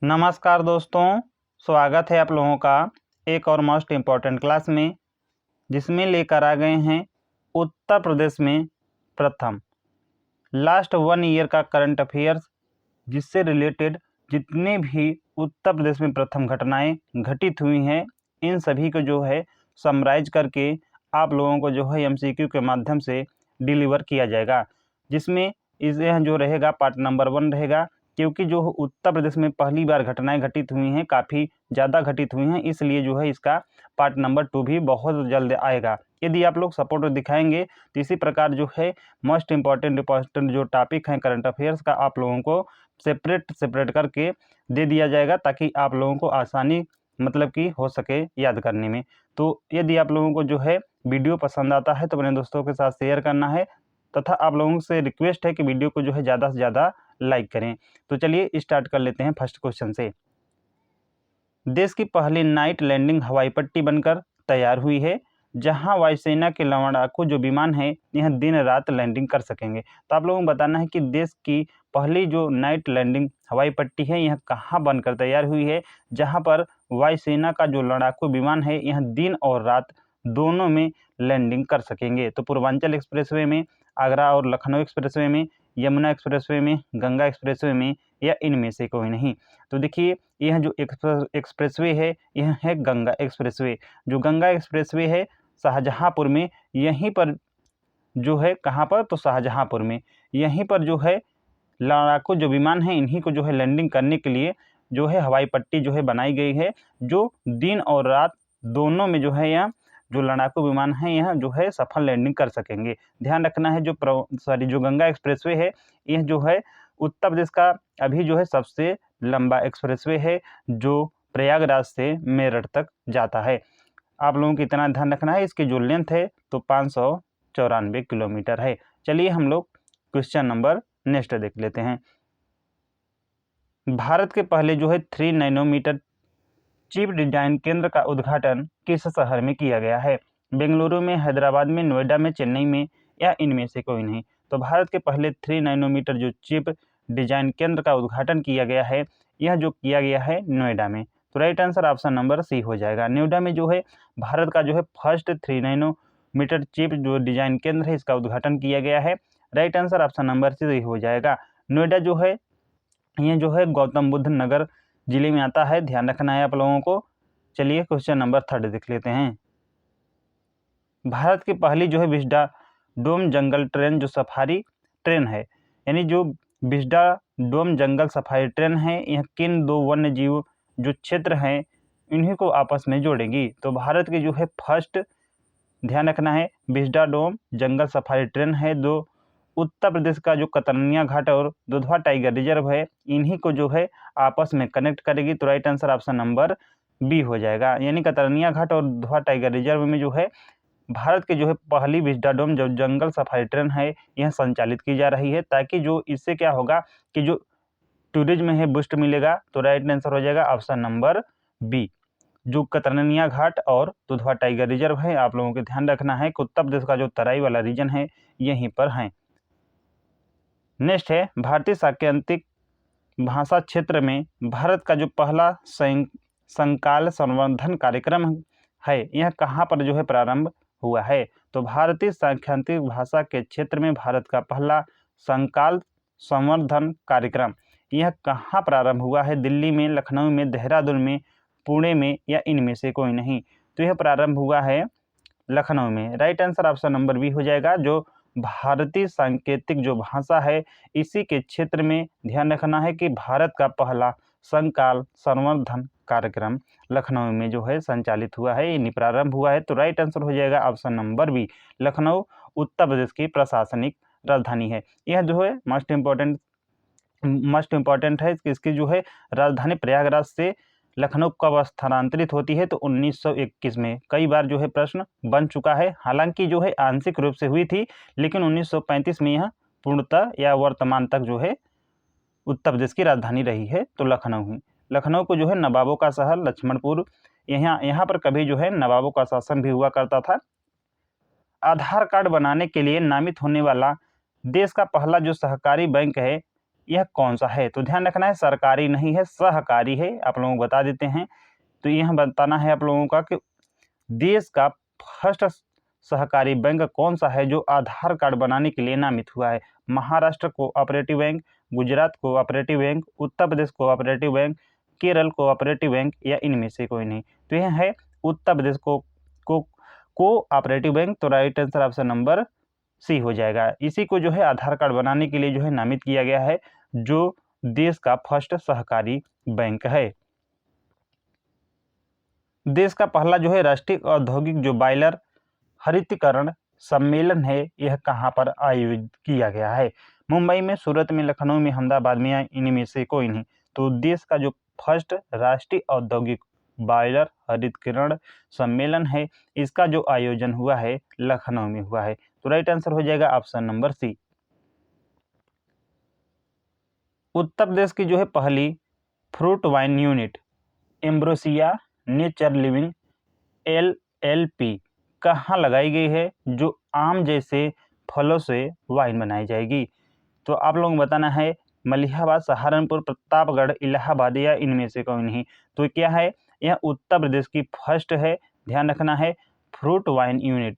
नमस्कार दोस्तों, स्वागत है आप लोगों का एक और मोस्ट इम्पॉर्टेंट क्लास में, जिसमें लेकर आ गए हैं उत्तर प्रदेश में प्रथम लास्ट 1 ईयर का करंट अफेयर्स, जिससे रिलेटेड जितने भी उत्तर प्रदेश में प्रथम घटनाएं घटित हुई हैं, इन सभी को जो है समराइज करके आप लोगों को जो है एमसीक्यू के माध्यम से डिलीवर किया जाएगा, जिसमें इसे जो रहेगा पार्ट नंबर 1 रहेगा। क्योंकि जो उत्तर प्रदेश में पहली बार घटनाएं घटित हुई हैं, काफ़ी ज़्यादा घटित हुई हैं, इसलिए जो है इसका पार्ट नंबर 2 भी बहुत जल्द आएगा। यदि आप लोग सपोर्ट दिखाएंगे तो इसी प्रकार जो है मोस्ट इम्पॉर्टेंट जो टॉपिक हैं करंट अफेयर्स का, आप लोगों को सेपरेट करके दे दिया जाएगा, ताकि आप लोगों को आसानी मतलब कि हो सके याद करने में। तो यदि आप लोगों को जो है वीडियो पसंद आता है तो अपने दोस्तों के साथ शेयर करना है, तथा आप लोगों से रिक्वेस्ट है कि वीडियो को जो है ज़्यादा से ज़्यादा लाइक करें। तो चलिए स्टार्ट कर लेते हैं फर्स्ट क्वेश्चन से। देश की पहली नाइट लैंडिंग हवाई पट्टी बनकर तैयार हुई है, जहां वायुसेना के लड़ाकू जो विमान है यह दिन रात लैंडिंग कर सकेंगे। तो आप लोगों को बताना है कि देश की पहली जो नाइट लैंडिंग हवाई पट्टी है यह कहां बनकर तैयार हुई है, जहां पर वायुसेना का जो लड़ाकू विमान है यह दिन और रात दोनों में लैंडिंग कर सकेंगे। तो पूर्वांचल एक्सप्रेसवे में, आगरा और लखनऊ एक्सप्रेसवे में, यमुना एक्सप्रेसवे में, गंगा एक्सप्रेसवे में, या इनमें से कोई नहीं। तो देखिए यह जो एक्सप्रेसवे है यह है गंगा एक्सप्रेसवे। जो गंगा एक्सप्रेसवे है शाहजहांपुर में, यहीं पर जो है कहाँ पर, तो शाहजहांपुर में, यहीं पर जो है लड़ाकू जो विमान है इन्हीं को जो है लैंडिंग करने के लिए जो है हवाई पट्टी जो है बनाई गई है, जो दिन और रात दोनों में जो है यह जो लड़ाकू विमान है यह जो है सफल लैंडिंग कर सकेंगे। ध्यान रखना है जो गंगा एक्सप्रेसवे है यह जो है उत्तर प्रदेश का अभी जो है सबसे लंबा एक्सप्रेसवे है, जो प्रयागराज से मेरठ तक जाता है। आप लोगों को इतना ध्यान रखना है, इसकी जो लेंथ है तो 594 किलोमीटर है। चलिए हम लोग क्वेश्चन नंबर नेक्स्ट देख लेते हैं। भारत के पहले जो है 3 नैनोमीटर चिप डिजाइन केंद्र का उद्घाटन किस शहर में किया गया है? बेंगलुरु में, हैदराबाद में, नोएडा में, चेन्नई में, या इनमें से कोई नहीं। तो भारत के पहले 3 नैनोमीटर जो चिप डिजाइन केंद्र का उद्घाटन किया गया है यह जो किया गया है नोएडा में। तो right answer option number C हो जाएगा। नोएडा में जो है भारत का जो है फर्स्ट 3 नैनोमीटर चिप जो डिजाइन केंद्र है इसका उद्घाटन किया गया है। Right answer option number C हो जाएगा। नोएडा जो है ये जो है गौतम बुद्ध नगर जिले में आता है, ध्यान रखना है आप लोगों को। चलिए क्वेश्चन नंबर 3 देख लेते हैं। भारत की पहली जो है विस्डा डोम जंगल ट्रेन जो सफारी ट्रेन है, यानी जो विस्डा डोम जंगल सफारी ट्रेन है, यह किन 2 वन्य जीव जो क्षेत्र हैं इन्हीं को आपस में जोड़ेगी? तो भारत की जो है फर्स्ट, ध्यान रखना है, विस्डा डोम जंगल सफारी ट्रेन है, दो उत्तर प्रदेश का जो कतरनिया घाट और दुधवा टाइगर रिजर्व है इन्हीं को जो है आपस में कनेक्ट करेगी। तो right answer option number B हो जाएगा। यानी कतरनिया घाट और दुधवा टाइगर रिजर्व में जो है भारत के जो है पहली विस्टाडोम जो जंगल सफारी ट्रेन है यह संचालित की जा रही है, ताकि जो इससे क्या होगा कि जो टूरिज्म है बूस्ट मिलेगा। तो राइट आंसर हो जाएगा ऑप्शन नंबर बी। जो कतरनिया घाट और दुधवा टाइगर रिजर्व है, आप लोगों को ध्यान रखना है कि उत्तर प्रदेश का जो तराई वाला रीजन है यहीं पर है। नेक्स्ट है भारतीय सांकेतिक भाषा क्षेत्र में भारत का जो पहला संकाल संवर्धन कार्यक्रम है यह कहाँ पर जो है प्रारंभ हुआ है? तो भारतीय सांकेतिक भाषा के क्षेत्र में भारत का पहला संकाल संवर्धन कार्यक्रम यह कहाँ प्रारंभ हुआ है? दिल्ली में, लखनऊ में, देहरादून में, पुणे में, या इनमें से कोई नहीं। तो यह प्रारंभ हुआ है लखनऊ में। Right answer option number B हो जाएगा। जो भारतीय सांकेतिक जो भाषा है इसी के क्षेत्र में ध्यान रखना है कि भारत का पहला संकाल संवर्धन कार्यक्रम लखनऊ में जो है संचालित हुआ है, यानी प्रारंभ हुआ है। तो राइट आंसर हो जाएगा option number B. Lucknow Uttar Pradesh की प्रशासनिक राजधानी है। यह जो है मोस्ट इम्पॉर्टेंट है। इसकी जो है राजधानी प्रयागराज से लखनऊ कब स्थानांतरित होती है? तो 1921 में। कई बार जो है प्रश्न बन चुका है, हालांकि जो है आंशिक रूप से हुई थी, लेकिन 1935 में यह पूर्णतः या वर्तमान तक जो है उत्तर प्रदेश की राजधानी रही है। तो लखनऊ ही। लखनऊ को जो है नवाबों का शहर, लक्ष्मणपुर, यहाँ पर कभी जो है नवाबों का शासन भी हुआ करता था। आधार कार्ड बनाने के लिए नामित होने वाला देश का पहला जो सहकारी बैंक है यह कौन सा है? तो ध्यान रखना है, सरकारी नहीं है, सहकारी है। आप लोगों को बता देते हैं। तो यह बताना है आप लोगों का कि देश का फर्स्ट सहकारी बैंक कौन सा है जो आधार कार्ड बनाने के लिए नामित हुआ है? Maharashtra cooperative bank, Gujarat cooperative bank, Uttar Pradesh cooperative bank, Kerala cooperative bank या इनमें से कोई नहीं। तो यह है उत्तर प्रदेश कोऑपरेटिव बैंक। तो right answer option number C हो जाएगा। इसी को जो है आधार कार्ड बनाने के लिए जो है नामित किया गया है, जो देश का फर्स्ट सहकारी बैंक है। देश का पहला जो है राष्ट्रीय औद्योगिक जो बॉयलर हरितीकरण सम्मेलन है, यह कहाँ पर आयोजित किया गया है? मुंबई में, सूरत में, लखनऊ में, अहमदाबाद में या इनमें से कोई नहीं। तो देश का जो फर्स्ट राष्ट्रीय औद्योगिक बॉयलर हरितीकरण सम्मेलन है, इसका जो आयोजन हुआ है लखनऊ में हुआ है। तो राइट आंसर हो जाएगा ऑप्शन नंबर सी। उत्तर प्रदेश की जो है पहली fruit wine unit ambrosia nature living LLP कहाँ लगाई गई है, जो आम जैसे फलों से वाइन बनाई जाएगी? तो आप लोगों को बताना है मलिहाबाद, सहारनपुर, प्रतापगढ़, इलाहाबाद या इनमें से कोई नहीं। तो क्या है, यह उत्तर प्रदेश की फर्स्ट है। ध्यान रखना है, फ्रूट वाइन यूनिट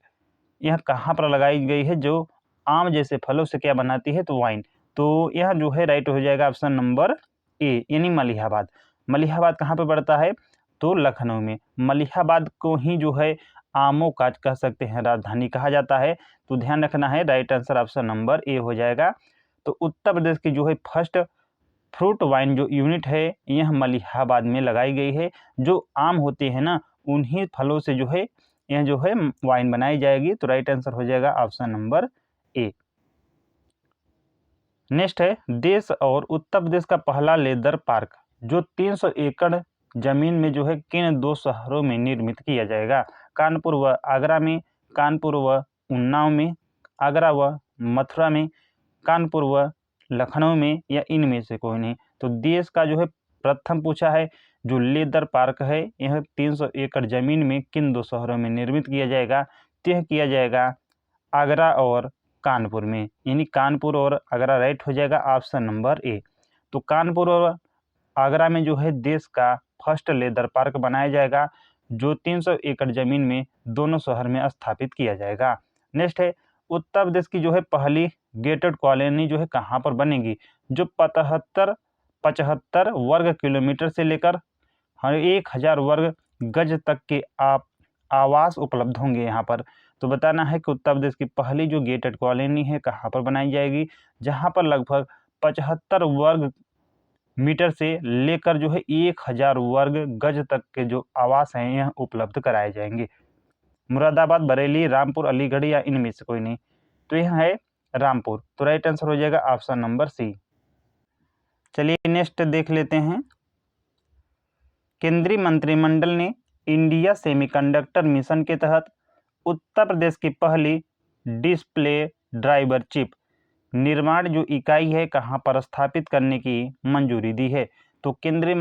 यह कहाँ पर लगाई गई है, जो आम जैसे फलों से क्या बनाती है, तो वाइन। तो यह जो है राइट हो जाएगा ऑप्शन नंबर ए, यानी मलिहाबाद। मलिहाबाद कहाँ पे पड़ता है? तो लखनऊ में। मलिहाबाद को ही जो है आमों का कह सकते हैं राजधानी कहा जाता है। तो ध्यान रखना है, right answer option number A हो जाएगा। तो उत्तर प्रदेश की जो है फर्स्ट फ्रूट वाइन जो यूनिट है, यह मलिहाबाद में लगाई गई है। जो आम होते हैं ना, उन्हीं फलों से जो है यह जो है वाइन बनाई जाएगी। तो राइट आंसर हो जाएगा ऑप्शन नंबर ए। नेक्स्ट है, देश और उत्तर प्रदेश का पहला लेदर पार्क जो 300 एकड़ जमीन में जो है किन दो शहरों में निर्मित किया जाएगा? कानपुर व आगरा में, कानपुर व उन्नाव में, आगरा व मथुरा में, कानपुर व लखनऊ में या इनमें से कोई नहीं। तो देश का जो है प्रथम पूछा है, जो लेदर पार्क है यह 300 एकड़ जमीन में किन दो शहरों में निर्मित किया जाएगा? तो यह किया जाएगा आगरा और कानपुर में, यानी कानपुर और आगरा राइट हो जाएगा ऑप्शन नंबर ए। तो कानपुर और आगरा में जो है देश का फर्स्ट लेदर पार्क बनाया जाएगा, जो 300 एकड़ जमीन में दोनों शहर में स्थापित किया जाएगा। नेक्स्ट है, उत्तर प्रदेश की जो है पहली गेटेड कॉलोनी जो है कहाँ पर बनेगी, जो 75 वर्ग किलोमीटर से लेकर 1000 वर्ग गज तक के आवास उपलब्ध होंगे यहाँ पर। तो बताना है कि उत्तर प्रदेश की पहली जो गेटेड कॉलोनी है कहाँ पर बनाई जाएगी, जहाँ पर लगभग 75 वर्ग मीटर से लेकर जो है 1000 वर्ग गज तक के जो आवास हैं यह उपलब्ध कराए जाएंगे। मुरादाबाद, बरेली, रामपुर, अलीगढ़ या इनमें से कोई नहीं। तो यह है रामपुर। तो राइट आंसर हो जाएगा ऑप्शन नंबर सी। चलिए नेक्स्ट देख लेते हैं। केंद्रीय मंत्रिमंडल ने इंडिया सेमीकंडक्टर मिशन के तहत उत्तर प्रदेश की पहली डिस्प्ले ड्राइवर चिप निर्माण जो इकाई है कहाँ पर स्थापित करने की मंजूरी दी है? तो केंद्रीय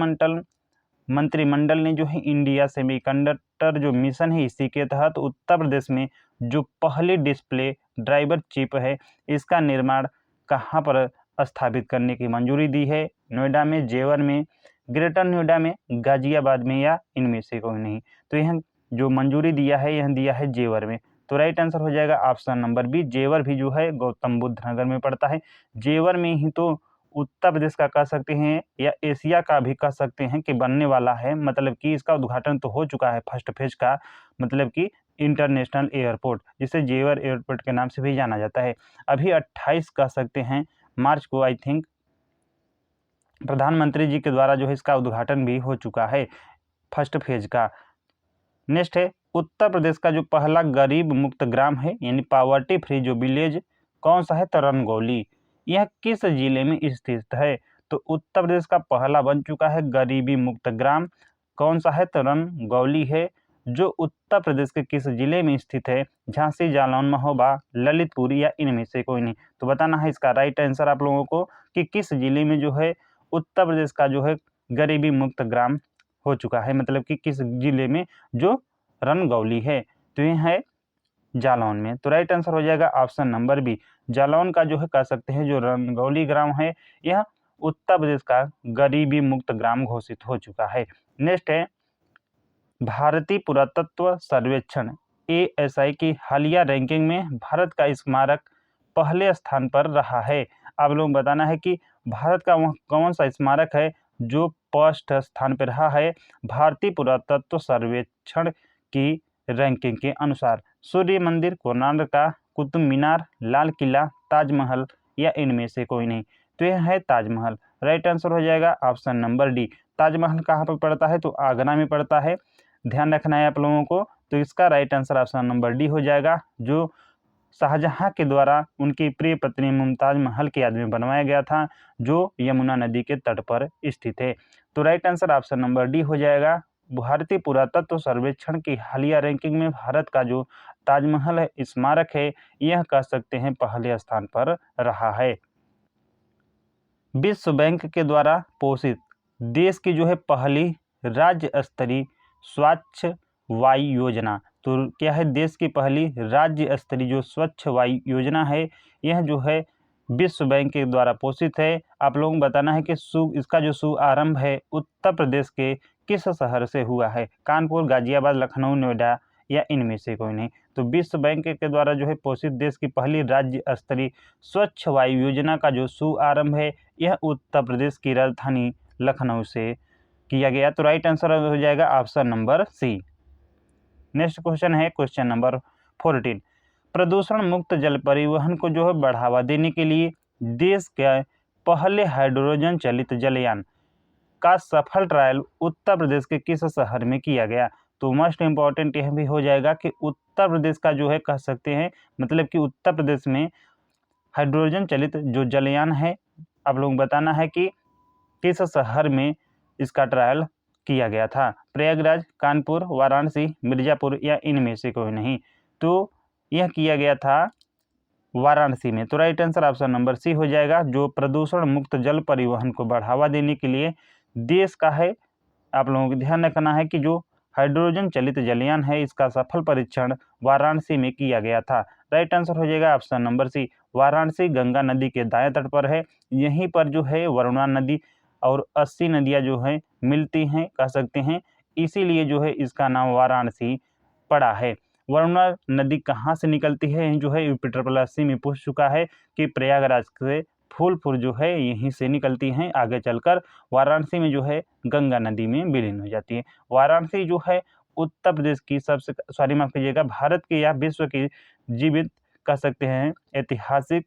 मंत्रिमंडल ने जो है इंडिया सेमीकंडक्टर जो मिशन है इसी के तहत उत्तर प्रदेश में जो पहली डिस्प्ले ड्राइवर चिप है इसका निर्माण कहाँ पर स्थापित करने की मंजूरी दी है? नोएडा में, जेवर में, ग्रेटर नोएडा में, गाजियाबाद में या इनमें से कोई नहीं। तो यह जो मंजूरी दिया है यह दिया है जेवर में। तो राइट आंसर हो जाएगा ऑप्शन नंबर बी। जेवर भी जो है गौतम बुद्ध नगर में पड़ता है। जेवर में ही तो उत्तर प्रदेश का कह सकते हैं या एशिया का भी कह सकते हैं कि बनने वाला है, मतलब कि इसका उद्घाटन तो हो चुका है फर्स्ट फेज का, मतलब कि इंटरनेशनल एयरपोर्ट जिसे जेवर एयरपोर्ट के नाम से भी जाना जाता है। अभी 28 कह सकते हैं मार्च को आई थिंक प्रधानमंत्री जी के द्वारा जो है इसका उद्घाटन भी हो चुका है फर्स्ट फेज का। नेक्स्ट है, उत्तर प्रदेश का जो पहला गरीब मुक्त ग्राम है यानी पॉवर्टी फ्री जो विलेज कौन सा है? तो रंगौली। यह किस जिले में स्थित है? तो उत्तर प्रदेश का पहला बन चुका है गरीबी मुक्त ग्राम, कौन सा है? तो रंगौली है, जो उत्तर प्रदेश के किस जिले में स्थित है? झांसी, जालौन, महोबा, ललितपुर या इनमें से कोई नहीं। तो बताना है इसका राइट आंसर आप लोगों को कि किस जिले में जो है उत्तर प्रदेश का जो है गरीबी मुक्त ग्राम हो चुका है, मतलब कि किस जिले में जो रंगौली है। तो यह है जालौन में। तो राइट आंसर हो जाएगा ऑप्शन नंबर बी। जालौन का जो है कह सकते हैं जो रंगौली ग्राम है यह उत्तर प्रदेश का गरीबी मुक्त ग्राम घोषित हो चुका है। नेक्स्ट है भारतीय पुरातत्व सर्वेक्षण ASI की हालिया रैंकिंग में भारत का स्मारक पहले स्थान पर रहा है। आप लोगों को बताना है कि भारत का वह कौन सा स्मारक है जो फर्स्ट स्थान पर रहा है भारतीय पुरातत्व सर्वेक्षण की रैंकिंग के अनुसार। सूर्य मंदिर, कोणार्क का कुतुब मीनार, लाल किला, ताजमहल या इनमें से कोई नहीं। तो यह है ताजमहल। राइट आंसर हो जाएगा ऑप्शन नंबर डी। ताजमहल कहाँ पर पड़ता है? तो आगरा में पड़ता है। ध्यान रखना है आप लोगों को। तो इसका right answer option number D हो जाएगा, जो शाहजहां के द्वारा उनकी प्रिय पत्नी मुमताज महल की याद में बनवाया गया था, जो यमुना नदी के तट पर स्थित है। तो right answer option number D हो जाएगा। भारतीय पुरातत्व सर्वेक्षण की हालिया रैंकिंग में भारत का जो ताजमहल है स्मारक है, यह कह सकते हैं पहले स्थान पर रहा है। विश्व बैंक के द्वारा पोषित देश की जो है पहली राज्य स्तरीय स्वच्छ वायु योजना, तो क्या है देश की पहली राज्य स्तरीय जो स्वच्छ वायु योजना है, यह जो है विश्व बैंक के द्वारा पोषित है। आप लोगों को बताना है कि इसका जो शुभारंभ है उत्तर प्रदेश के किस शहर से हुआ है? कानपुर, गाजियाबाद, लखनऊ, नोएडा या इनमें से कोई नहीं। तो विश्व बैंक के द्वारा जो है पोषित देश की पहली राज्य स्तरीय स्वच्छ वायु योजना का जो शुभारंभ है, यह उत्तर प्रदेश की राजधानी लखनऊ से किया गया। तो राइट आंसर हो जाएगा option number C. Next question है क्वेश्चन नंबर 14। प्रदूषण मुक्त जल परिवहन को जो है बढ़ावा देने के लिए देश के पहले हाइड्रोजन चलित जलयान का सफल ट्रायल उत्तर प्रदेश के किस शहर में किया गया? तो मोस्ट इम्पॉर्टेंट यह भी हो जाएगा कि उत्तर प्रदेश का जो है कह सकते हैं, मतलब कि उत्तर प्रदेश में हाइड्रोजन चलित जो जलयान है, आप लोग बताना है कि किस शहर में इसका ट्रायल किया गया था? प्रयागराज, कानपुर, वाराणसी, मिर्जापुर या इनमें से कोई नहीं। तो यह किया गया था वाराणसी में। तो right answer option number C हो जाएगा, जो प्रदूषण मुक्त जल परिवहन को बढ़ावा देने के लिए देश का है। आप लोगों को ध्यान रखना है कि जो हाइड्रोजन चलित जलयान है, इसका सफल परीक्षण वाराणसी में किया गया था। राइट आंसर हो जाएगा option number C. Varanasi Ganga नदी के दाएं तट पर है। यहीं पर जो है वरुणा नदी और 80 नदियां जो है मिलती हैं, कह सकते हैं, इसीलिए जो है इसका नाम वाराणसी पड़ा है। वरुणा नदी कहाँ से निकलती है? जो है यूपी ट्रिपल एससी में पूछ चुका है कि प्रयागराज से फूलपुर जो है यहीं से निकलती हैं, आगे चलकर वाराणसी में जो है गंगा नदी में विलीन हो जाती है। वाराणसी जो है उत्तर प्रदेश की सबसे, सॉरी माफ कीजिएगा, भारत की या विश्व की जीवित कह सकते हैं ऐतिहासिक,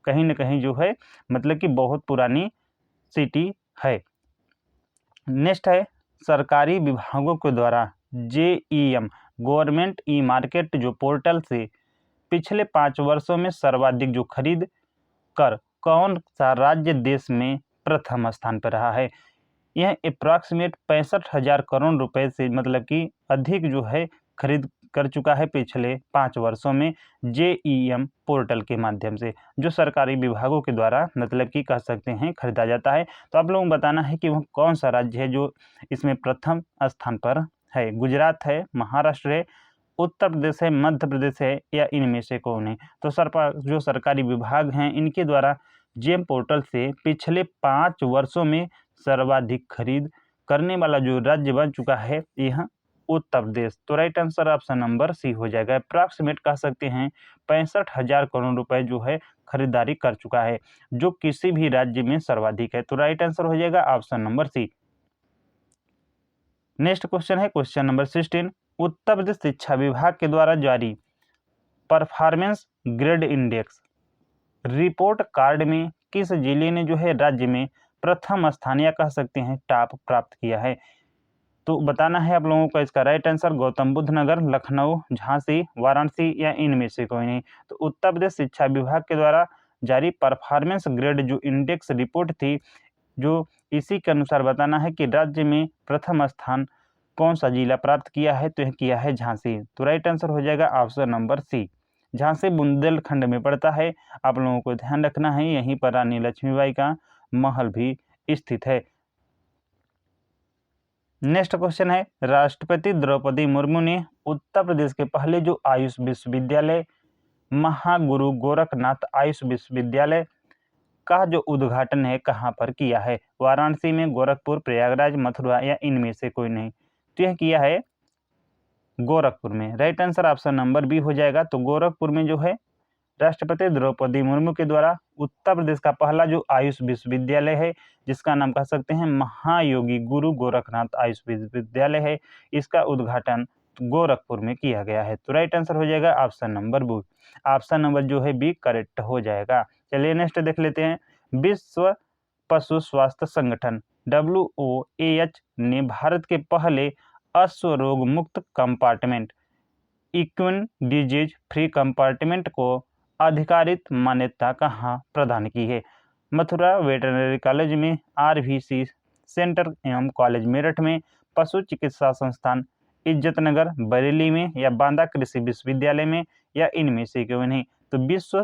कहीं न कहीं जो है मतलब कि बहुत पुरानी सिटी है। नेक्स्ट है सरकारी विभागों के द्वारा JEM गवर्नमेंट ई मार्केट जो पोर्टल से पिछले 5 वर्षों में सर्वाधिक जो खरीद कर कौन सा राज्य देश में प्रथम स्थान पर रहा है? यह अप्रॉक्सीमेट 65,000 करोड़ रुपए से मतलब कि अधिक जो है खरीद कर चुका है पिछले 5 वर्षों में JEM पोर्टल के माध्यम से, जो सरकारी विभागों के द्वारा मतलब कि कह सकते हैं खरीदा जाता है। तो आप लोगों को बताना है कि वह कौन सा राज्य है जो इसमें प्रथम स्थान पर है? गुजरात है, महाराष्ट्र है, उत्तर प्रदेश है, मध्य प्रदेश है या इनमें से कौन है? तो जो सरकारी विभाग हैं इनके द्वारा JEM पोर्टल से पिछले 5 वर्षों में सर्वाधिक खरीद करने वाला जो राज्य बन चुका है, यह उत्तर प्रदेश। तो right answer option number C हो जाएगा। अप्रॉक्सीमेट कह सकते हैं 65,000 करोड़ रुपए जो है खरीदारी कर चुका है, जो किसी भी राज्य में सर्वाधिक है। तो राइट आंसर हो जाएगा option number C. Next question है क्वेश्चन नंबर 16। उत्तर प्रदेश शिक्षा विभाग के द्वारा जारी performance grade index report card में किस जिले ने जो है राज्य में प्रथम स्थान या कह सकते हैं टॉप प्राप्त किया है? तो बताना है आप लोगों का इसका राइट आंसर गौतम बुद्ध नगर, लखनऊ, झांसी, वाराणसी या इनमें से कोई नहीं। तो उत्तर प्रदेश शिक्षा विभाग के द्वारा जारी परफॉर्मेंस ग्रेड जो इंडेक्स रिपोर्ट थी, जो इसी के अनुसार बताना है कि राज्य में प्रथम स्थान कौन सा जिला प्राप्त किया है? तो यह किया है झांसी। तो राइट आंसर हो जाएगा option number C. Jhansi Bundelkhand में पड़ता है। आप लोगों को ध्यान रखना है यहीं पर रानी लक्ष्मीबाई का महल भी स्थित है। नेक्स्ट क्वेश्चन है राष्ट्रपति द्रौपदी मुर्मू ने उत्तर प्रदेश के पहले जो आयुष विश्वविद्यालय महागुरु गोरखनाथ आयुष विश्वविद्यालय का जो उद्घाटन है कहाँ पर किया है? वाराणसी में, गोरखपुर, प्रयागराज, मथुरा या इनमें से कोई नहीं। तो यह किया है गोरखपुर में। Right answer option number B हो जाएगा। तो गोरखपुर में जो है राष्ट्रपति द्रौपदी मुर्मू के द्वारा उत्तर प्रदेश का पहला जो आयुष विश्वविद्यालय है, जिसका नाम कह सकते हैं महायोगी गुरु गोरखनाथ आयुष विश्वविद्यालय है, इसका उद्घाटन गोरखपुर में किया गया है। तो राइट आंसर हो जाएगा option number B. Option number जो है बी करेक्ट हो जाएगा। चलिए नेक्स्ट देख लेते हैं। विश्व पशु स्वास्थ्य संगठन WOAH ने भारत के पहले अश्व रोग मुक्त compartment equine disease free compartment को आधिकारिक मान्यता कहाँ प्रदान की है? मथुरा वेटरनरी कॉलेज में, RVC सेंटर एवं कॉलेज मेरठ में, पशु चिकित्सा संस्थान इज्जतनगर बरेली में या बांदा कृषि विश्वविद्यालय में या इनमें से क्यों नहीं? तो विश्व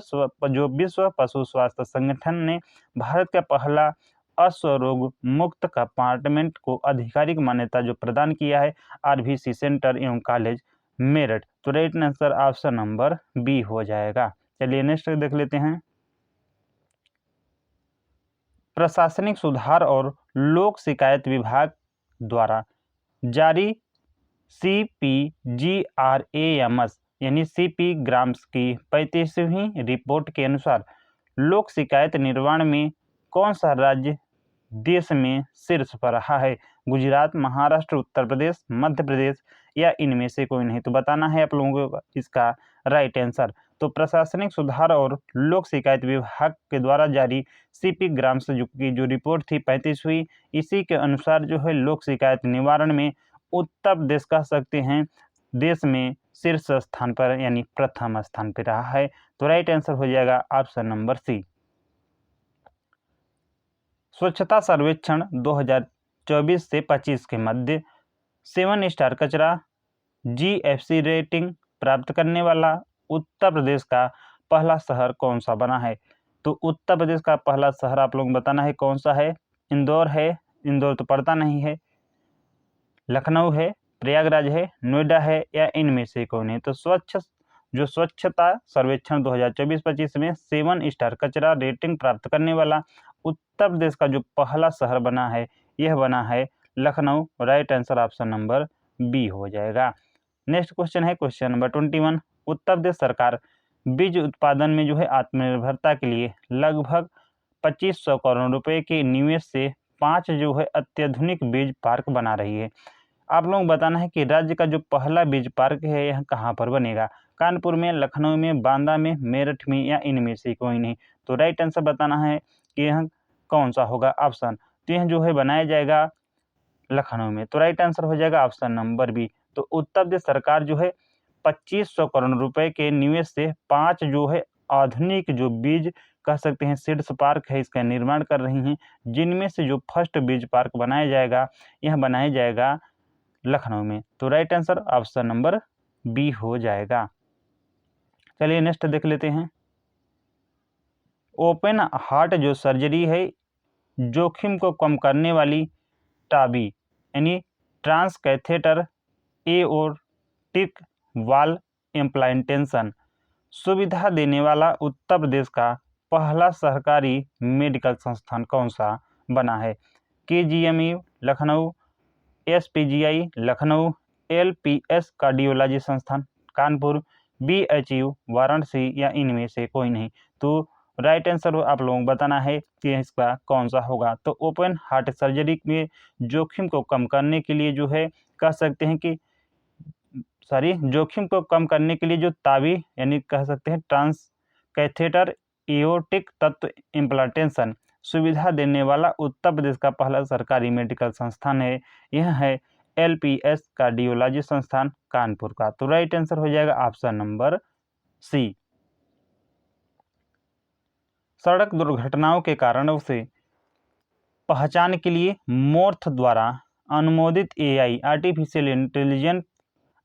पशु स्वास्थ्य संगठन ने भारत का पहला अश्व रोग मुक्त कंपार्टमेंट को आधिकारिक मान्यता जो प्रदान किया है RVC सेंटर एवं कॉलेज मेरठ। तो right answer option number B हो जाएगा। चलिए नेक्स्ट देख लेते हैं। प्रशासनिक सुधार और लोक शिकायत विभाग द्वारा जारी CPGRAMS यानी CP ग्राम्स की 35वीं रिपोर्ट के अनुसार लोक शिकायत निर्माण में कौन सा राज्य देश में शीर्ष पर रहा है? गुजरात, महाराष्ट्र, उत्तर प्रदेश, मध्य प्रदेश या इनमें से कोई नहीं? तो बताना है आप लोगों को इसका राइट आंसर। तो प्रशासनिक सुधार और लोक शिकायत विभाग के द्वारा जारी CP ग्राम्स जो रिपोर्ट थी 35वीं, इसी के अनुसार जो है लोक शिकायत निवारण में उत्तर प्रदेश कह सकते हैं देश में शीर्ष स्थान पर यानी प्रथम स्थान पर रहा है। तो राइट आंसर हो जाएगा ऑप्शन नंबर सी। स्वच्छता सर्वेक्षण 2024 से 25 के मध्य 7 स्टार कचरा GFC रेटिंग प्राप्त करने वाला उत्तर प्रदेश का पहला शहर कौन सा बना है? तो उत्तर प्रदेश का पहला शहर आप लोग बताना है कौन सा है? इंदौर है, इंदौर तो पड़ता नहीं है, लखनऊ है, प्रयागराज है, नोएडा है या इनमें से कोई नहीं? तो स्वच्छता सर्वेक्षण 2024-25 में 7 स्टार कचरा रेटिंग प्राप्त करने वाला उत्तर प्रदेश का जो पहला शहर बना है यह बना है Lucknow. Right answer option number B हो जाएगा। नेक्स्ट क्वेश्चन है क्वेश्चन नंबर 21। उत्तर प्रदेश सरकार बीज उत्पादन में जो है आत्मनिर्भरता के लिए लगभग 2500 करोड़ रुपए के निवेश से 5 जो है अत्याधुनिक बीज पार्क बना रही है। आप लोग बताना है कि राज्य का जो पहला बीज पार्क है यह कहाँ पर बनेगा? कानपुर में, लखनऊ में, बांदा में, मेरठ में या इनमें से कोई नहीं? तो राइट आंसर बताना है कि यह कौन सा होगा ऑप्शन। तो यह जो है बनाया जाएगा लखनऊ में। तो राइट आंसर हो जाएगा ऑप्शन नंबर बी। तो उत्तर प्रदेश सरकार जो है 2500 करोड़ रुपए के निवेश से 5 जो है आधुनिक जो बीज कह सकते हैं सीड्स पार्क है इसका निर्माण कर रही हैं, जिनमें से जो फर्स्ट बीज पार्क बनाया जाएगा यह बनाया जाएगा लखनऊ में। तो right answer option number B हो जाएगा। चलिए नेक्स्ट देख लेते हैं। ओपन हार्ट जो सर्जरी है जोखिम को कम करने वाली टाबी यानी transcatheter aortic valve implantation सुविधा देने वाला उत्तर प्रदेश का पहला सरकारी मेडिकल संस्थान कौन सा बना है? KGMU Lucknow, SPGI Lucknow, LPS cardiology संस्थान कानपुर, BHU वाराणसी या इनमें से कोई नहीं? तो राइट आंसर आप लोगों को बताना है कि इसका कौन सा होगा। तो ओपन हार्ट सर्जरी में जोखिम को कम करने के लिए जो है कह सकते हैं कि जोखिम को कम करने के लिए जो ताबी यानी कह सकते हैं ट्रांस कैथेटर एओर्टिक तत्व इम्प्लांटेशन सुविधा देने वाला उत्तर प्रदेश का पहला सरकारी मेडिकल संस्थान है, यह है LPS कार्डियोलॉजी संस्थान कानपुर का। तो राइट आंसर हो जाएगा ऑप्शन नंबर सी। सड़क दुर्घटनाओं के कारणों से पहचान के लिए मोर्थ द्वारा अनुमोदित AI आर्टिफिशियल इंटेलिजेंस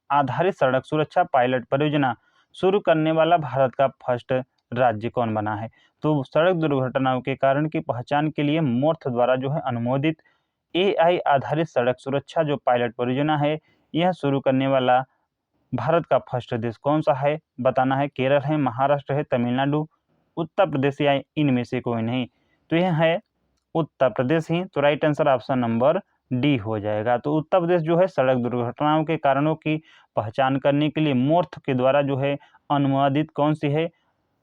आधारित सड़क सुरक्षा पायलट परियोजना शुरू करने वाला भारत का फर्स्ट राज्य कौन बना है? तो सड़क दुर्घटनाओं के कारण की पहचान के लिए मोर्थ द्वारा जो है अनुमोदित AI आधारित सड़क सुरक्षा जो पायलट परियोजना है यह शुरू करने वाला भारत का फर्स्ट देश कौन सा है? बताना है केरल है, महाराष्ट्र है, तमिलनाडु, उत्तर प्रदेश या इनमें से कोई नहीं? तो यह है उत्तर प्रदेश ही। तो right answer option number D हो जाएगा। तो उत्तर प्रदेश जो है सड़क दुर्घटनाओं के कारणों की पहचान करने के लिए मोर्थ के द्वारा जो है अनुमोदित कौन सी है,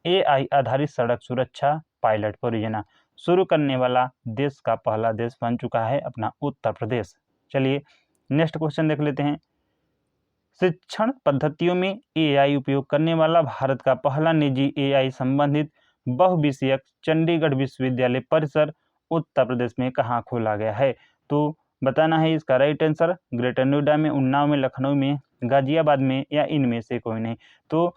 AI आधारित सड़क सुरक्षा पायलट परियोजना शुरू करने वाला देश का पहला देश बन चुका है अपना उत्तर प्रदेश। चलिए नेक्स्ट क्वेश्चन देख लेते हैं। शिक्षण पद्धतियों में AI उपयोग करने वाला भारत का पहला निजी AI संबंधित बहुविषयक चंडीगढ़ विश्वविद्यालय परिसर उत्तर प्रदेश में कहाँ खोला गया है? तो बताना है इसका राइट आंसर। ग्रेटर नोएडा में, उन्नाव में, लखनऊ में, गाजियाबाद में या इनमें से कोई नहीं। तो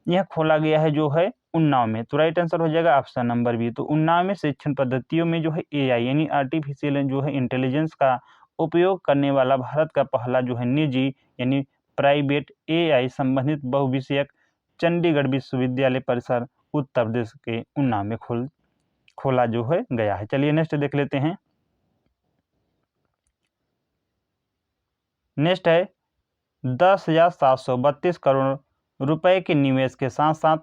यह खोला गया है जो है उन्नाव में। तो राइट आंसर हो जाएगा ऑप्शन नंबर बी। तो उन्नाव में शिक्षण पद्धतियों में जो है AI यानी आर्टिफिशियल जो है इंटेलिजेंस का उपयोग करने वाला भारत का पहला जो है निजी यानी प्राइवेट AI संबंधित बहुविषयक चंडीगढ़ विश्वविद्यालय परिसर उत्तर प्रदेश के उन्नाव में खोला जो है गया है। चलिए नेक्स्ट देख लेते हैं। नेक्स्ट है 10,732 करोड़ रुपए के निवेश के साथ साथ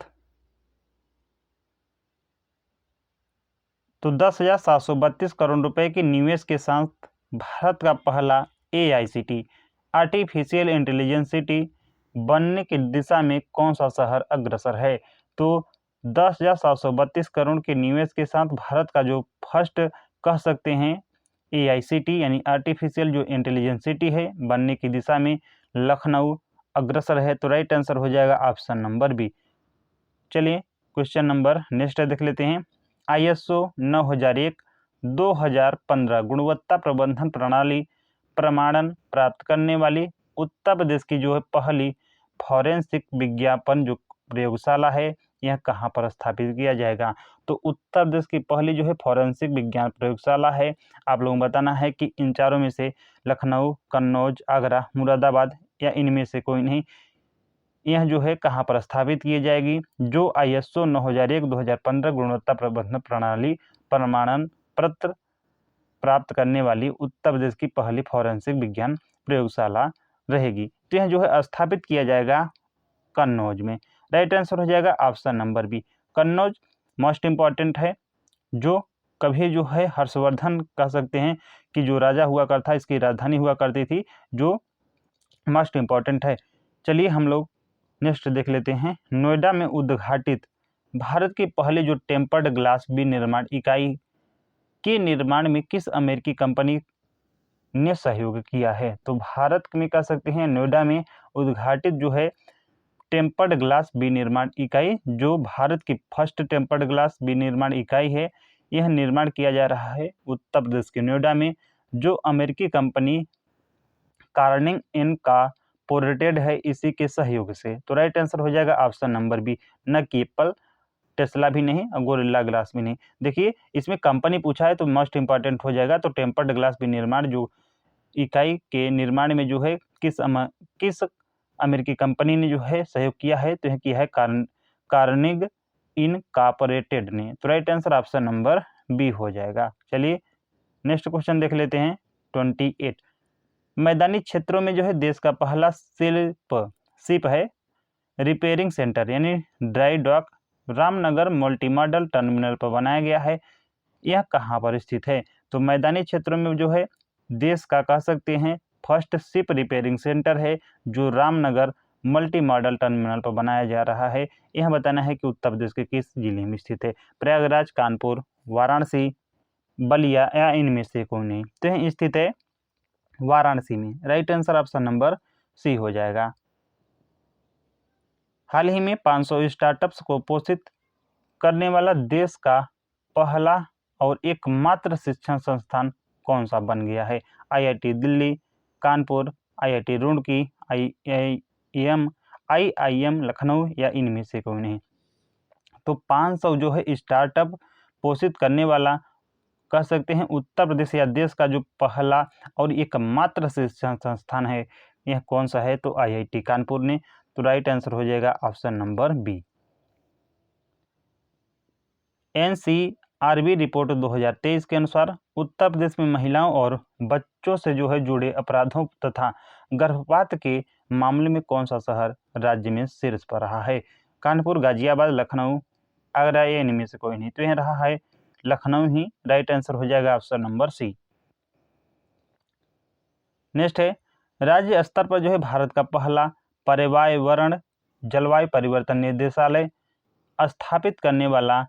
10,732 करोड़ रुपए के निवेश के साथ भारत का पहला AICT आर्टिफिशियल इंटेलिजेंस सिटी बनने की दिशा में कौन सा शहर अग्रसर है? तो 10,732 करोड़ के निवेश के साथ भारत का जो फर्स्ट कह सकते हैं AICT यानी आर्टिफिशियल जो इंटेलिजेंस सिटी है बनने की दिशा में लखनऊ अग्रसर है। तो राइट आंसर हो जाएगा ऑप्शन नंबर बी। चलिए क्वेश्चन नंबर नेक्स्ट देख लेते हैं। ISO 9001/2015 गुणवत्ता प्रबंधन प्रणाली प्रमाणन प्राप्त करने वाली उत्तर प्रदेश की जो है पहली फॉरेंसिक विज्ञापन जो प्रयोगशाला है यह कहाँ पर स्थापित किया जाएगा? तो उत्तर प्रदेश की पहली जो है फॉरेंसिक विज्ञान प्रयोगशाला है। आप लोगों को बताना है कि इन चारों में से लखनऊ, कन्नौज, आगरा, मुरादाबाद या इनमें से कोई नहीं। यह जो है कहाँ पर स्थापित की जाएगी? जो ISO 9001/2015 गुणवत्ता प्रबंधन प्रणाली प्रमाणन पत्र प्राप्त करने वाली उत्तर प्रदेश की पहली फॉरेंसिक विज्ञान प्रयोगशाला रहेगी। तो यह जो है स्थापित किया जाएगा कन्नौज में। राइट आंसर हो जाएगा option number B. Kannauj most important है, जो कभी जो है हर्षवर्धन कह सकते हैं कि जो राजा हुआ करता इसकी राजधानी हुआ करती थी, जो मोस्ट इम्पॉर्टेंट है। चलिए हम लोग नेक्स्ट देख लेते हैं। नोएडा में उद्घाटित भारत की पहले जो टेम्पर्ड ग्लास विनिर्माण इकाई के निर्माण में किस अमेरिकी कंपनी ने सहयोग किया है? तो भारत में कह सकते हैं नोएडा में उद्घाटित जो है टेम्पर्ड ग्लास विनिर्माण इकाई, जो भारत की फर्स्ट टेम्पर्ड ग्लास विनिर्माण इकाई है, यह निर्माण किया जा रहा है उत्तर प्रदेश के नोएडा में, जो अमेरिकी कंपनी कार्निंग इनकॉर्पोरेटेड है इसी के सहयोग से। तो राइट आंसर हो जाएगा ऑप्शन नंबर बी, न कि एप्पल, टेस्ला भी नहीं और गोरिल्ला ग्लास भी नहीं। देखिए इसमें कंपनी पूछा है तो मोस्ट इंपॉर्टेंट हो जाएगा। तो टेम्पर्ड ग्लास विनिर्माण जो इकाई के निर्माण में जो है किस अमेरिकी कंपनी ने जो है सहयोग किया है? तो यह किया है कार्निग इनकॉर्पोरेटेड ने। तो right answer option number B हो जाएगा। चलिए नेक्स्ट क्वेश्चन देख लेते हैं। 28 मैदानी क्षेत्रों में जो है देश का पहला शिप है रिपेयरिंग सेंटर यानी dry dock Ramnagar multimodal terminal पर बनाया गया है। यह कहाँ पर स्थित है? तो मैदानी क्षेत्रों में जो है देश का कह सकते हैं फर्स्ट शिप रिपेयरिंग सेंटर है, जो रामनगर मल्टी मॉडल टर्मिनल पर बनाया जा रहा है। यह बताना है कि उत्तर प्रदेश के किस जिले में स्थित है? प्रयागराज, कानपुर, वाराणसी, बलिया या इनमें से कोई नहीं। तो यह स्थित है वाराणसी में। Right answer option number C हो जाएगा। हाल ही में 500 स्टार्टअप्स को पोषित करने वाला देश का पहला और एकमात्र शिक्षण संस्थान कौन सा बन गया है? IIT Delhi, Kanpur, IIT Roorkee, IIM Lucknow या इनमें से कोई नहीं। तो 500 जो है स्टार्टअप पोषित करने वाला कह सकते हैं उत्तर प्रदेश या देश का जो पहला और एकमात्र शिक्षण संस्थान है, यह कौन सा है? तो IIT कानपुर ने। तो राइट आंसर हो जाएगा option number B. NCRB report 2023 के अनुसार उत्तर प्रदेश में महिलाओं और बच्चों से जो है जुड़े अपराधों तथा गर्भपात के मामले में कौन सा शहर राज्य में शीर्ष पर रहा है? कानपुर, गाजियाबाद, लखनऊ, आगरा या इनमें से कोई नहीं। तो यह रहा है लखनऊ ही राइट आंसर हो जाएगा ऑप्शन नंबर सी। नेक्स्ट है, राज्य स्तर पर जो है भारत का पहला पर्यावरण जलवायु परिवर्तन निदेशालय स्थापित करने वाला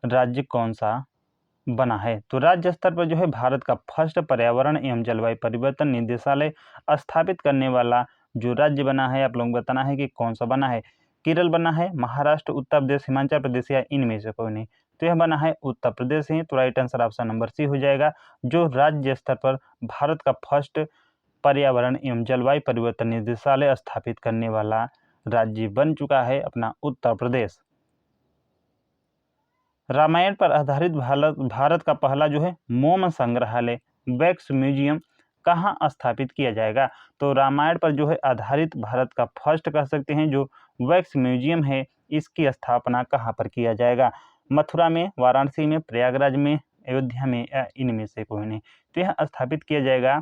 राज्य कौन सा बना है? तो राज्य स्तर पर जो है भारत का फर्स्ट पर्यावरण एवं जलवायु परिवर्तन निदेशालय स्थापित करने वाला जो राज्य बना है, आप लोगों को बताना है कि कौन सा बना है। केरल बना है, महाराष्ट्र, उत्तर प्रदेश, हिमाचल प्रदेश या इनमें से कोई नहीं। तो यह बना है उत्तर प्रदेश ही, तो right answer option number C हो जाएगा। जो राज्य स्तर पर भारत का फर्स्ट पर्यावरण एवं जलवायु परिवर्तन निदेशालय स्थापित करने वाला राज्य बन चुका है अपना उत्तर प्रदेश। रामायण पर आधारित भारत का पहला जो है मोम संग्रहालय वैक्स म्यूजियम कहाँ स्थापित किया जाएगा? तो रामायण पर जो है आधारित भारत का फर्स्ट कह सकते हैं जो वैक्स म्यूजियम है, इसकी स्थापना कहाँ पर किया जाएगा? मथुरा में, वाराणसी में, प्रयागराज में, अयोध्या में या इनमें से कोई नहीं। तो यह स्थापित किया जाएगा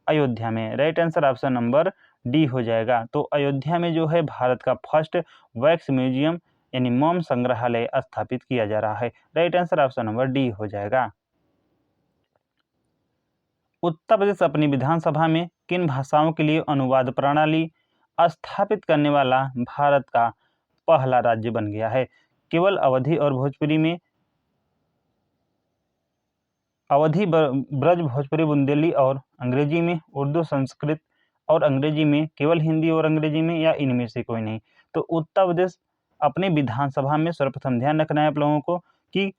अयोध्या में। Right answer option number D हो जाएगा। तो अयोध्या में जो है भारत का फर्स्ट वैक्स म्यूजियम यानी मोम संग्रहालय स्थापित किया जा रहा है। Right answer option number D हो जाएगा। उत्तर प्रदेश अपनी विधानसभा में किन भाषाओं के लिए अनुवाद प्रणाली स्थापित करने वाला भारत का पहला राज्य बन गया है? केवल अवधी और भोजपुरी में, अवधी, ब्रज, भोजपुरी, बुंदेली और अंग्रेजी में, उर्दू, संस्कृत और अंग्रेजी में, केवल हिंदी और अंग्रेजी में या इनमें से कोई नहीं। तो उत्तर प्रदेश अपने विधानसभा में सर्वप्रथम ध्यान रखना है आप लोगों को कि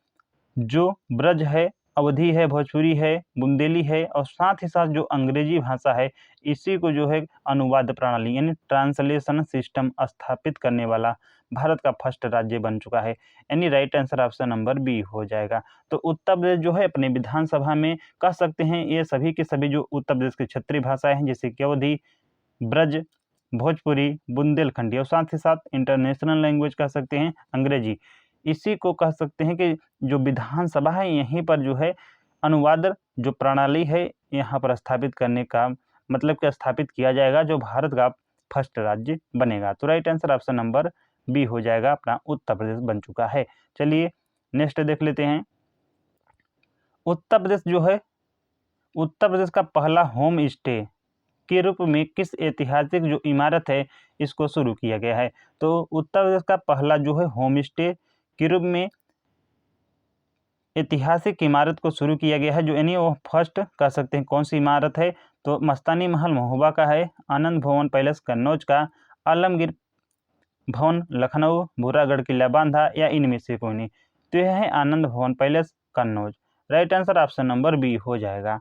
जो ब्रज है, अवधी है, भोजपुरी है, बुंदेली है और साथ ही साथ जो अंग्रेजी भाषा है, इसी को जो है अनुवाद प्रणाली यानी ट्रांसलेशन सिस्टम स्थापित करने वाला भारत का फर्स्ट राज्य बन चुका है। यानी right answer option number B हो जाएगा। तो उत्तर प्रदेश जो है अपने विधानसभा में कह सकते हैं ये सभी के सभी जो उत्तर प्रदेश की क्षेत्रीय भाषाएं हैं जैसे कि अवधी, ब्रज, भोजपुरी, बुंदेलखंडी और साथ ही साथ इंटरनेशनल लैंग्वेज कह सकते हैं अंग्रेजी, इसी को कह सकते हैं कि जो विधानसभा है यहीं पर जो है अनुवाद जो प्रणाली है यहाँ पर स्थापित करने का मतलब कि स्थापित किया जाएगा जो भारत का फर्स्ट राज्य बनेगा। तो right answer option number B हो जाएगा, अपना उत्तर प्रदेश बन चुका है। चलिए नेक्स्ट देख लेते हैं। उत्तर प्रदेश जो है, उत्तर प्रदेश का पहला होम स्टे के रूप में किस ऐतिहासिक जो इमारत है इसको शुरू किया गया है? तो उत्तर प्रदेश का पहला जो है होम स्टे के रूप में ऐतिहासिक इमारत को शुरू किया गया है जो यानी वो फर्स्ट कह सकते हैं कौन सी इमारत है? तो मस्तानी महल महोबा का है, आनंद भवन पैलेस कन्नौज का, आलमगीर भवन लखनऊ, भूरागढ़ किला बांधा या इनमें से कोई नहीं। तो यह है Anand Bhavan palace Kannauj. Right answer option number B हो जाएगा।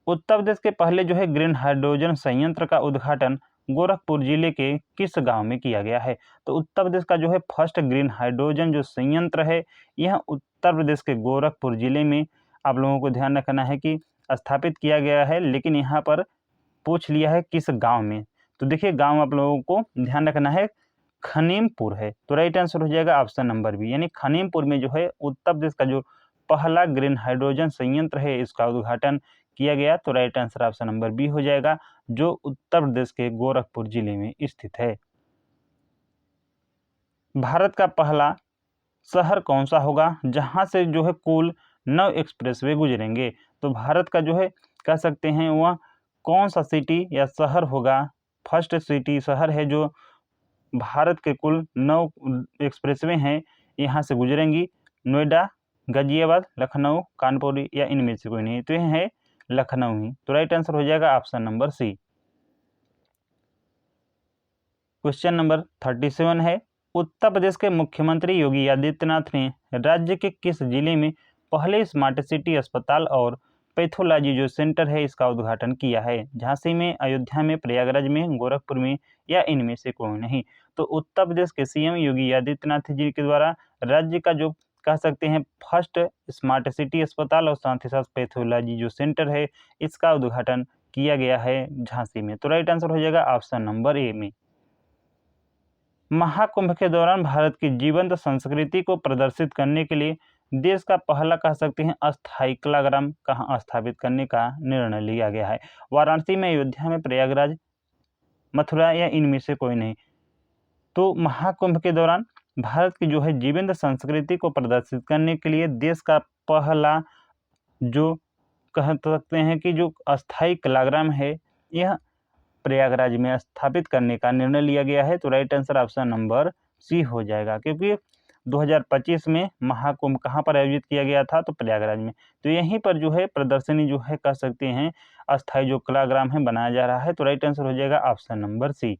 उत्तर प्रदेश के पहले जो है ग्रीन हाइड्रोजन संयंत्र का उद्घाटन गोरखपुर जिले के किस गांव में किया गया है? तो उत्तर प्रदेश का जो है फर्स्ट ग्रीन हाइड्रोजन जो संयंत्र है यह उत्तर प्रदेश के गोरखपुर जिले में आप लोगों को ध्यान रखना है कि स्थापित किया गया है, लेकिन यहाँ पर पूछ लिया है किस गांव में। तो देखिए गांव आप लोगों को ध्यान रखना है खनीमपुर है। तो राइट आंसर हो जाएगा ऑप्शन नंबर बी, यानी खनीमपुर में जो है उत्तर प्रदेश का जो पहला ग्रीन हाइड्रोजन संयंत्र है इसका उद्घाटन किया गया। तो right answer option number B हो जाएगा जो उत्तर प्रदेश के गोरखपुर जिले में स्थित है। भारत का पहला शहर कौन सा होगा जहां से जो है कुल 9 एक्सप्रेसवे गुजरेंगे? तो भारत का जो है कह सकते हैं वह कौन सा सिटी या शहर होगा, फर्स्ट सिटी शहर है जो भारत के कुल 9 एक्सप्रेसवे हैं यहाँ से गुजरेंगी? नोएडा, गाजियाबाद, लखनऊ, कानपुर या इनमें से कोई नहीं। तो यह है लखनऊ ही। तो राइट आंसर हो जाएगा option number C. Question number 37 है, उत्तर प्रदेश के मुख्यमंत्री योगी आदित्यनाथ ने राज्य के किस जिले में पहले स्मार्ट सिटी अस्पताल और पैथोलॉजी जो सेंटर है इसका उद्घाटन किया है? झांसी में, अयोध्या में, प्रयागराज में, गोरखपुर में या इनमें से कोई नहीं। तो उत्तर प्रदेश के सीएम योगी आदित्यनाथ जी के द्वारा राज्य का जो कह सकते हैं फर्स्ट स्मार्ट सिटी अस्पताल और साथ ही साथ पैथोलॉजी जो सेंटर है इसका उद्घाटन किया गया है झांसी में। तो राइट आंसर हो जाएगा ऑप्शन नंबर ए में। महाकुंभ के दौरान भारत की जीवंत संस्कृति को प्रदर्शित करने के लिए देश का पहला कह सकते हैं अस्थायी कलाग्राम कहाँ स्थापित करने का निर्णय लिया गया है? वाराणसी में, अयोध्या में, प्रयागराज, मथुरा या इनमें से कोई नहीं। तो महाकुंभ के दौरान भारत की जो है जीवंत संस्कृति को प्रदर्शित करने के लिए देश का पहला जो कह सकते हैं कि जो अस्थायी कलाग्राम है, यह प्रयागराज में स्थापित करने का निर्णय लिया गया है। तो right answer option number C हो जाएगा, क्योंकि 2025 में महाकुंभ कहाँ पर आयोजित किया गया था, तो प्रयागराज में। तो यहीं पर जो है प्रदर्शनी जो है कह सकते हैं अस्थायी जो कलाग्राम है बनाया जा रहा है। तो राइट आंसर हो जाएगा ऑप्शन नंबर सी।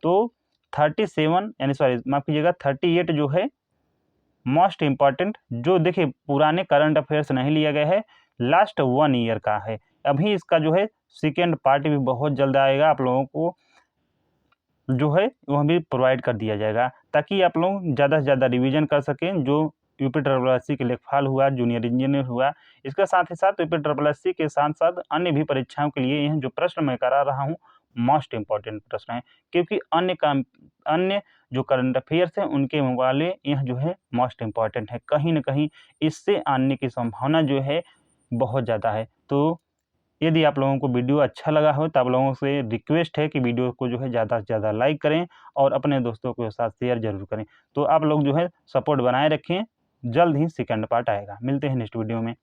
तो 37 यानी सॉरी माफ कीजिएगा 38 जो है मोस्ट इम्पॉर्टेंट, जो देखिए पुराने करंट अफेयर्स नहीं लिया गया है, लास्ट 1 ईयर का है। अभी इसका जो है सेकेंड पार्ट भी बहुत जल्द आएगा, आप लोगों को जो है वह भी प्रोवाइड कर दिया जाएगा, ताकि आप लोग ज़्यादा से ज़्यादा रिवीजन कर सकें। जो यूपी ट्रिपल के लेखपाल हुआ, जूनियर इंजीनियर हुआ, इसके साथ ही साथ यूपी ट्रिपल के साथ साथ अन्य भी परीक्षाओं के लिए यह जो प्रश्न मैं करा रहा हूँ मोस्ट इम्पॉर्टेंट प्रश्न है, क्योंकि अन्य जो करंट अफेयर्स हैं उनके मुकाबले यह जो है मोस्ट इम्पॉर्टेंट है। कहीं ना कहीं इससे आने की संभावना जो है बहुत ज़्यादा है। तो यदि आप लोगों को वीडियो अच्छा लगा हो तो आप लोगों से रिक्वेस्ट है कि वीडियो को जो है ज़्यादा से ज़्यादा लाइक करें और अपने दोस्तों के साथ शेयर जरूर करें। तो आप लोग जो है सपोर्ट बनाए रखें, जल्द ही सेकंड पार्ट आएगा। मिलते हैं नेक्स्ट वीडियो में।